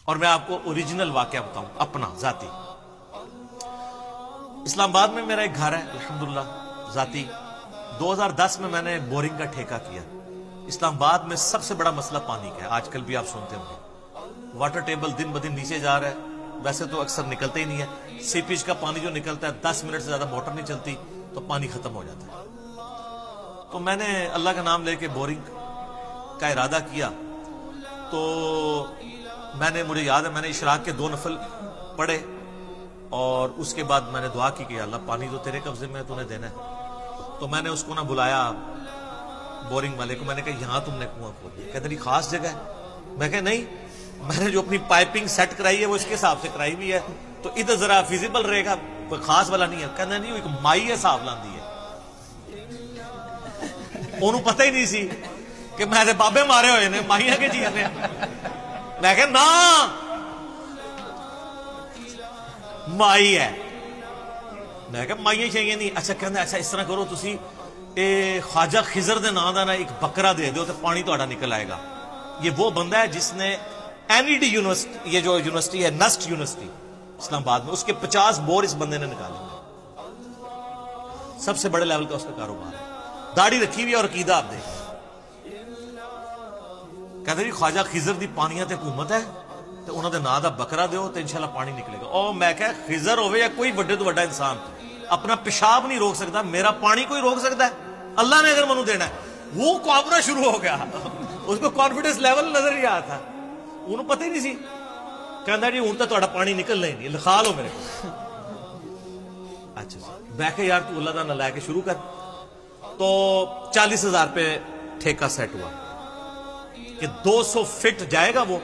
اور میں آپ کو اوریجنل واقعہ بتاؤں اپنا ذاتی. اسلام آباد میں میرا ایک گھر ہے الحمدللہ ذاتی. 2010 میں نے بورنگ کا ٹھیکہ کیا. اسلام آباد میں سب سے بڑا مسئلہ پانی کا ہے، آج کل بھی آپ سنتے ہوں گے. واٹر ٹیبل دن بدن نیچے جا رہا ہے، ویسے تو اکثر نکلتا ہی نہیں ہے. سیپیج کا پانی جو نکلتا ہے 10 منٹ سے زیادہ موٹر نہیں چلتی تو پانی ختم ہو جاتا ہے. تو میں نے اللہ کا نام لے کے بورنگ کا ارادہ کیا. تو مجھے یاد ہے میں نے اشراق کے 2 نفل پڑھے اور اس کے بعد میں نے دعا کی کہ اللہ پانی تو تیرے قبضے میں تو نے دینا ہے. تو میں نے اس کو نہ بلایا بورنگ والے کو، میں نے کہا یہاں تم نے کنواں کھود دیا. کہتے نہیں خاص جگہ ہے. میں کہا نہیں، میں نے جو اپنی پائپنگ سیٹ کرائی ہے وہ اس کے حساب سے کرائی ہوئی ہے، تو ادھر ذرا فیزیبل رہے گا، کوئی خاص والا نہیں ہے. کہنا نہیں ایک مائی ہے صاحب لاندی ہے. انہوں پتہ ہی نہیں سی کہ میں دے بابے مارے ہوئے نے مائیاں کے چیز نے. میں کہا نا مائی ہے. میں کہا مائیاں چاہیے نہیں. اچھا کہنا اچھا اس طرح کرو تسی خواجہ خضر دے نام دا نا ایک بکرا دے دو تو پانی تو نکل آئے گا. یہ وہ بندہ ہے جس نے NED یونیورسٹی، یہ جو یونیورسٹی ہے نسٹ یونیورسٹی اسلام آباد میں، اس کے 50 بور اس بندے نے نکالے. سب سے بڑے لیول کا اس کا کاروبار ہے. داڑھی رکھی ہوئی اور عقیدہ آپ دیکھیں. کہتے جی خواجہ خضر دی پانیاں تے حکومت ہے تو انہوں نے نام دا بکرا دیو تو انشاءاللہ پانی نکلے گا. او میں کہا خضر ہوئے یا کوئی بڑے تو بڑا انسان اپنا پیشاب نہیں روک سکتا، میرا پانی کوئی روک سکتا ہے؟ اللہ نے اگر منو دینا ہے. وہ کانپنا شروع ہو گیا، اس کو کانفیڈنس لیول نظر ہی آتا. انہوں پتہ ہی نہیں سی. کہنا جی ہوں تو تہاڈا پانی نکلنا ہی نہیں، لکھا لو میرے کو. اچھا میں کہ یار تو اللہ دا نہ لے کے شروع کر. تو 40,000 روپے ٹھیکہ سیٹ ہوا کہ 200 فٹ جائے گا وہ،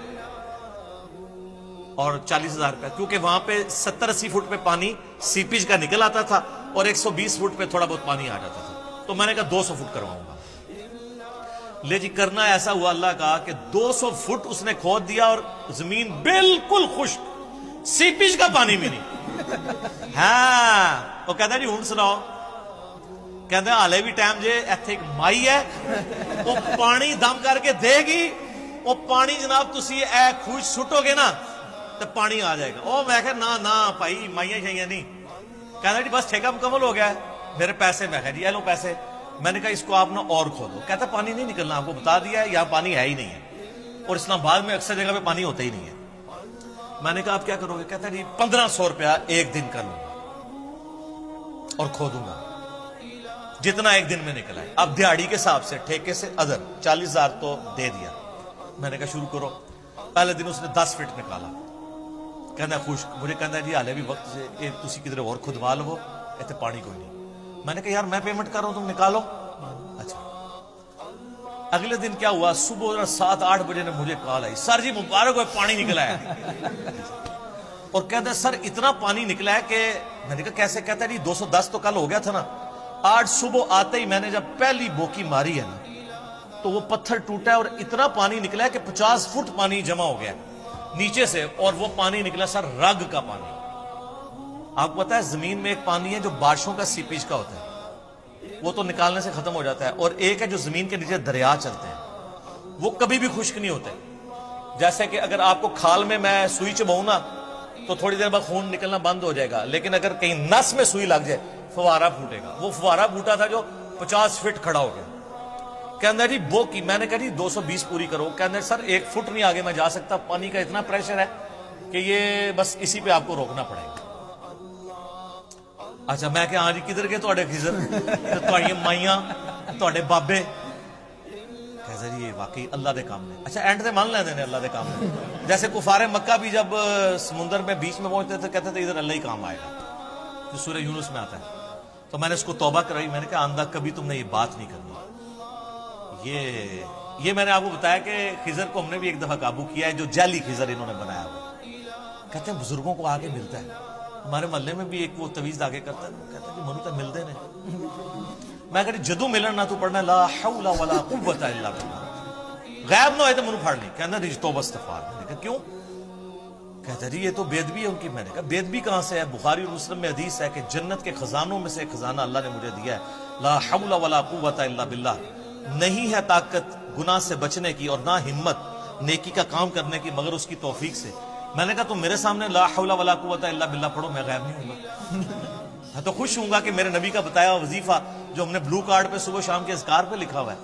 اور 40,000 روپے، کیونکہ وہاں پہ 70-80 فٹ پہ پانی سیپیج کا نکل آتا تھا اور 120 فٹ پہ تھوڑا بہت پانی آ جاتا تھا. تو میں نے کہا 200 فٹ کرواؤں گا. لے جی کرنا ایسا ہوا اللہ کا کہ 200 فٹ اس نے کھود دیا اور زمین بالکل خشک، سیپیج کا پانی بھی نہیں. ہاں وہ کہتا جی ہوں سناؤ. کہتے ہیں حالے بھی ٹائم جے ایتھے ایک مائی ہے وہ پانی دم کر کے دے گی. وہ پانی جناب تسی اے خوش سٹو گے نا تو پانی آ جائے گا. او میں کہا نا بھائی مائیاں شائیاں نہیں. کہتا جی بس ٹھیکہ مکمل ہو گیا ہے، میرے پیسے. میں کہا جی اے لو پیسے. میں نے کہا اس کو آپ نے اور کھودو. کہتا پانی نہیں نکلنا، آپ کو بتا دیا ہے یہاں پانی ہے ہی نہیں ہے، اور اسلام آباد میں اکثر جگہ پہ پانی ہوتا ہی نہیں ہے. میں نے کہا آپ کیا کرو گے؟ کہتا جی 1500 روپیہ ایک دن کا لوں گا اور کھودوں گا جتنا ایک دن میں نکلا ہے. اب دیہڑی کے حساب سے ٹھیکے سے ادھر 40,000 تو دے دیا. میں نے کہا شروع کرو. پہلے دن اس نے 10 فٹ نکالا. کہنا خوش مجھے کہنا جی حالے بھی وقت سے تسی کدھر اور کھدوا لو، ایتھے پانی کوئی نہیں. میں نے کہا یار میں پیمنٹ کر رہا ہوں تم نکالو. اچھا اگلے دن کیا ہوا، صبح 7-8 بجے نے مجھے کال آئی، سر جی مبارک ہوئے پانی نکلا ہے. اور کہتا ہے سر اتنا پانی نکلا ہے کہ میں نے کہا کیسے؟ کہتا ہے جی 210 تو کل ہو گیا تھا نا، آج صبح آتے ہی میں نے جب پہلی بوکی ماری ہے نا تو وہ پتھر ٹوٹا ہے اور اتنا پانی نکلا ہے کہ 50 فٹ پانی جمع ہو گیا نیچے سے. اور وہ پانی نکلا سر رگ کا پانی. آپ کو پتا ہے زمین میں ایک پانی ہے جو بارشوں کا سیپیج کا ہوتا ہے، وہ تو نکالنے سے ختم ہو جاتا ہے، اور ایک ہے جو زمین کے نیچے دریا چلتے ہیں، وہ کبھی بھی خشک نہیں ہوتے. جیسے کہ اگر آپ کو کھال میں سوئی چباؤں نا تو تھوڑی دیر بعد خون نکلنا بند ہو جائے گا، لیکن اگر کہیں نس میں سوئی لگ جائے فوارہ پھوٹے گا. وہ فوارہ پھوٹا تھا جو 50 فٹ کھڑا ہو گیا. کہنا جی وہ کی. میں نے کہا جی 220 پوری کرو. کہنا سر 1 فٹ نہیں آگے میں جا سکتا، پانی کا اتنا پریشر ہے کہ یہ بس اسی پہ آپ کو روکنا پڑے گا. اچھا میں کہ ہاں جی کدھر گئے تھوڑے خضر تھوڑی مائیاں تھوڑے بابے؟ کہتا جی یہ واقعی اللہ دے کام نے. اچھا اینڈ تے مان لیندے نے اللہ دے کام نے. جیسے کفار مکہ بھی جب سمندر میں بیچ میں پہنچتے تھے کہتے تھے ادھر اللہ ہی کام آئے گا، جو سورہ یونس میں آتا ہے. تو میں نے اس کو توبہ کرائی. میں نے کہا آندہ کبھی تم نے یہ بات نہیں کرنی. یہ میں نے آپ کو بتایا کہ خضر کو ہم نے بھی ایک دفعہ قابو کیا ہے، جو جعلی خضر انہوں نے بنایا ہوا. کہتے ہیں بزرگوں کو آگے ملتا ہے. ہمارے محلے میں بھی ایک وہ تویز آگے کرتا ہے، کہتا ہے کہ منو تو ملتے نے. میں کہتی جدو ملن نہ تو پڑھنا لا حول ولا قوت الا باللہ، غائب نہ ہوئے تو منو پھاڑ نہیں. کہنا رج توبہ استغفار. میں نے کہا کیوں؟ کہتا جی یہ تو بے ادبی ہے ان کی. میں نے کہا بے ادبی کہاں سے ہے؟ بخاری اور مسلم میں حدیث ہے کہ جنت کے خزانوں میں سے ایک خزانہ اللہ نے مجھے دیا ہے، لا حول ولا قوت الا باللہ. نہیں ہے طاقت گناہ سے بچنے کی اور نہ ہمت نیکی کا کام کرنے کی مگر اس کی توفیق سے. میں نے کہا تم میرے سامنے لا حول ولا قوت الا باللہ پڑھو, میں غائب نہیں ہوں گا. میں تو خوش ہوں گا کہ میرے نبی کا بتایا ہوا وظیفہ جو ہم نے بلو کارڈ پہ صبح شام کے اذکار پہ لکھا ہوا ہے,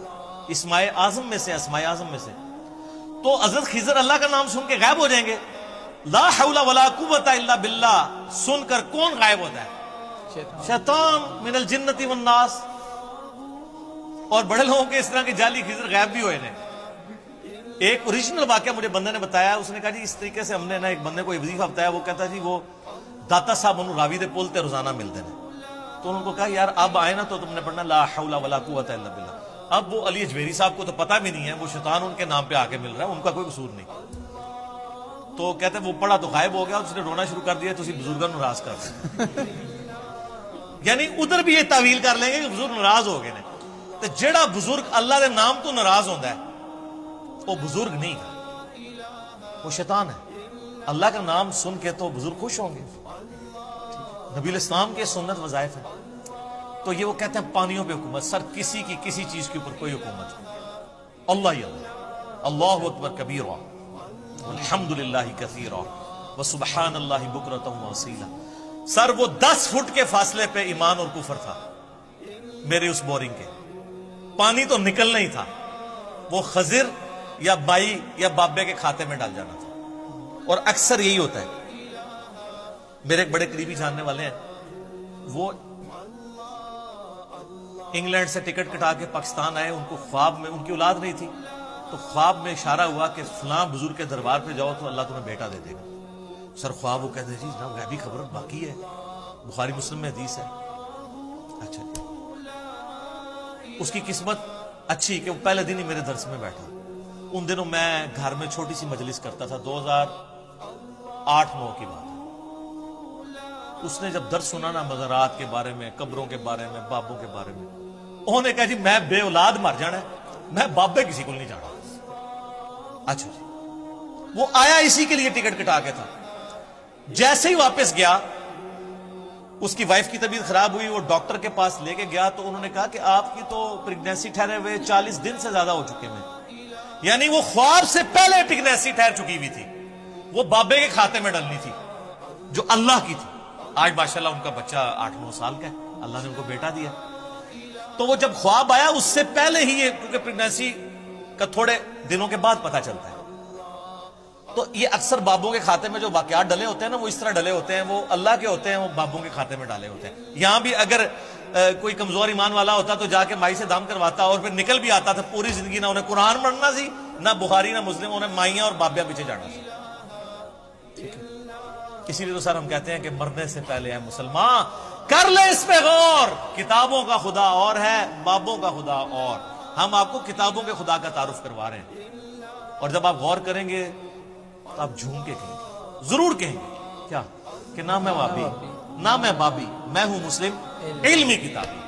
اسماء اعظم میں سے, اسماء اعظم میں سے, تو حضرت خضر اللہ کا نام سن کے غائب ہو جائیں گے. لا حول ولا قوت الا باللہ سن کر کون غائب ہوتا ہے؟ شیطان من الجنت والناس. اور بڑے لوگوں کے اس طرح کے جعلی خضر غائب بھی ہوئے ہیں. ایک اوریجنل واقعہ مجھے بندے نے بتایا, اس نے کہا جی اس طریقے سے ہم نے نا ایک بندے کو وظیفہ بتایا, وہ کہتا جی وہ داتا صاحب انہوں راوی دے پولتے روزانہ ملتے ہیں. تو انہوں کو کہا یار اب آئے نا تو تم نے پڑھنا لا حول ولا قوت الا باللہ. اب وہ علی اجمیری صاحب کو تو پتہ بھی نہیں ہے, وہ شیطان ان کے نام پہ آ کے مل رہا ہے, ان کا کوئی قصور نہیں. تو کہتے ہیں وہ پڑھا تو غائب ہو گیا, اس نے رونا شروع کر دیا, تو اسی بزرگوں ناراض کر یعنی ادھر بھی یہ تعویل کر لیں گے کہ بزرگ ناراض ہو گئے نے. تو جیڑا بزرگ اللہ دے نام تو ناراض ہوتا ہے وہ بزرگ نہیں ہے, وہ شیطان ہے. اللہ کا نام سن کے تو بزرگ خوش ہوں گے. نبی الاسلام کے سنت وظائف ہیں. تو یہ وہ کہتے ہیں پانیوں پہ حکومت, سر کسی کی کسی چیز کے اوپر کوئی حکومت نہیں. اللہ ہی اللہ, اللہ اکبر کبیرا الحمدللہ کثیرا وسبحان اللہ بکرۃ واصیلا. سر وہ 10 فٹ کے فاصلے پہ ایمان اور کفر تھا میرے اس بورنگ کے, پانی تو نکلنا ہی تھا, وہ خضر یا بائی یا بابے کے کھاتے میں ڈال جانا تھا. اور اکثر یہی ہوتا ہے. میرے ایک بڑے قریبی جاننے والے ہیں, وہ انگلینڈ سے ٹکٹ کٹا کے پاکستان آئے. ان کو خواب میں, ان کی اولاد نہیں تھی, تو خواب میں اشارہ ہوا کہ فلاں بزرگ کے دربار پہ جاؤ تو اللہ تمہیں بیٹا دے دے گا. سر خواب وہ کہتے ہیں جی جناب غیبی خبر باقی ہے, بخاری مسلم میں حدیث ہے. اچھا, اس کی قسمت اچھی کہ وہ پہلے دن ہی میرے درس میں بیٹھا. ان دنوں میں گھر میں چھوٹی سی مجلس کرتا تھا, 2008-9 کی بات ہے. اس نے جب درس سنا نا مزارات کے بارے میں, قبروں کے بارے میں, بابوں کے بارے میں, انہوں نے کہا جی میں بے اولاد مر جانا ہے, میں بابے کسی کو نہیں جانا. اچھا جی, وہ آیا اسی کے لیے ٹکٹ کٹا کے تھا. جیسے ہی واپس گیا, اس کی وائف کی طبیعت خراب ہوئی, وہ ڈاکٹر کے پاس لے کے گیا, تو انہوں نے کہا کہ آپ کی تو پریگنینسی ٹھہرے ہوئے 40 دن سے زیادہ ہو چکے ہیں. یعنی وہ خواب سے پہلے پریگنینسی ٹھہر چکی ہوئی تھی, وہ بابے کے کھاتے میں ڈلنی تھی جو اللہ کی تھی. آج ماشاءاللہ ان کا بچہ 8-9 سال کا ہے, اللہ نے ان کو بیٹا دیا. تو وہ جب خواب آیا اس سے پہلے ہی یہ, کیونکہ پریگنینسی کا تھوڑے دنوں کے بعد پتہ چلتا ہے, تو یہ اکثر بابوں کے کھاتے میں جو واقعات ڈلے ہوتے ہیں نا, وہ اس طرح ڈلے ہوتے ہیں, وہ اللہ کے ہوتے ہیں, وہ بابوں کے کھاتے میں ڈالے ہوتے ہیں. یہاں بھی اگر کوئی کمزور ایمان والا ہوتا تو جا کے مائی سے دام کرواتا, اور پھر نکل بھی آتا تھا. پوری زندگی نہ انہیں قرآن پڑھنا سی, نہ بخاری, نہ مسلم, انہیں مائیاں اور بابیاں پیچھے جانا سی. اسی لیے تو سر ہم کہتے ہیں کہ مرنے سے پہلے ہے مسلمان کر لے اس پہ غور. کتابوں کا خدا اور ہے, بابوں کا خدا اور. ہم آپ کو کتابوں کے خدا کا تعارف کروا رہے ہیں, اور جب آپ غور کریں گے تو آپ جھوم کے کہیں گے, ضرور کہیں گے کیا کہ نہ میں وابی نہ میں بابی, میں ہوں مسلم علمی کتابی.